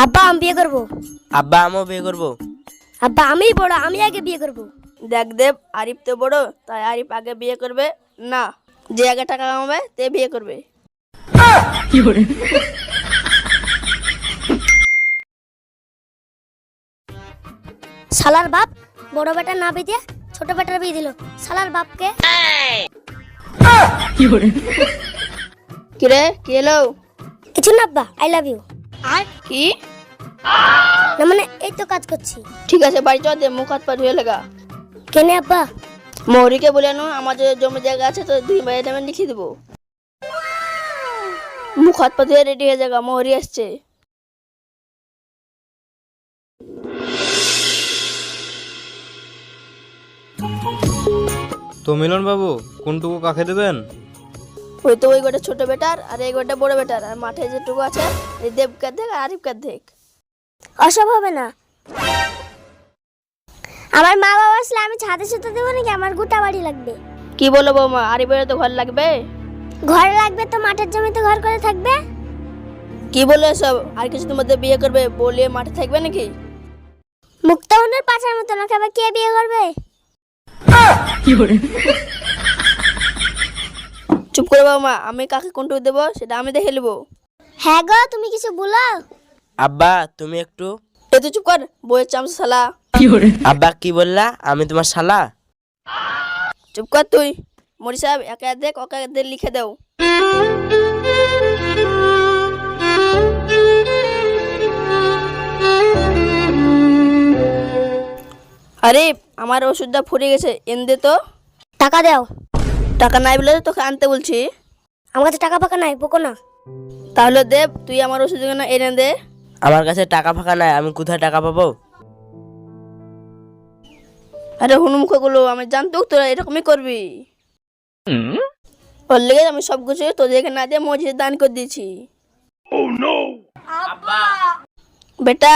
আব্বা আমি বিয়ে করব। আব্বা আমিও বিয়ে করবো। আব্বা আমিই বড়, আমি আগে বিয়ে করব। দেখ দেব, আরিফ তো বড়, তাই আরিফ আগে বিয়ে করবে না। যে আগে টাকা কামাবে তে বিয়ে করবে। শালার বাপ বড় বেটা না বিয়ে দিয়ে ছোট বেটার বিয়ে দিল। শালার বাপকে। কিরে কি এলো? কিছু না আব্বা, আই লাভ ইউ। কি? না মানে এই তো কাজ করছি। ঠিক আছে বাড়ি চল, দে মুখ হাত পা ধুয়ে লাগা। কেনে আব্বা? মৌরিকে বলে আনো, আমাদের জমি জায়গা আছে তো 2 ভাইয়ের নামে লিখে দেবো। মুখ হাত পা ধুয়ে রেডি হয়ে যাগা, মৌরি আসছে। তো মিলন বাবু কোনটুকু কাকে দেবেন? ওই তো ওই গোটা ছোট বেটার আর এই গোটা বড় বেটার, আর মাঠে যেটুকু আছে এই দেবকার দেখ আর আরিফকার দেখ। অসব হবে না। আমার মা বাবা আসলে আমি ছাদে শুতে দেবো নাকি? আমার গোটা বাড়ি লাগবে। কি বলো বৌমা, আরিফের তো ঘর লাগবে। ঘর লাগবে তো মাঠের জমিতে ঘর করে থাকবে। কি বলে সব? আর কিছুদিন মধ্যে বিয়ে করবে বলে মাঠে থাকবে নাকি? মুক্তামনের পাচার মতো না খাবে, কে বিয়ে করবে? চুপ করে বৌমা, আমি কাকে কোনটুকু দেবো সেটা আমি দেখে নেবো। হ্যাঁ গো, তুমি কিছু বলো। আব্বা তুমি একটু। এ তুই চুপ কর, বইয়ের চামচ শালা। আব্বা কি বললা? আমি তোমার শালা? চুপ কর তুই। মরি সাহেব একে দেখ ওকে দেখ লিখে দাও। আরে আমার ওষুধটা ফুরিয়ে গেছে, এন দে তো। টাকা দাও। টাকা নাই বলে তো তোকে আনতে বলছি। আমার কাছে টাকা ফাঁকা নাই, বকো না। তাহলে দেব তুই আমার ওষুধ এনে দে। আমার কাছে টাকা ফাঁকা নাই, আমি কোথায় টাকা পাবো? আরে হুনুমুখো গুলো আমি জানতো তোরা এরকমই করবি। ওর লেগে আমি সব কিছু তোদেরকে না দিয়ে মসজিদে দান করে দিয়েছি। বেটা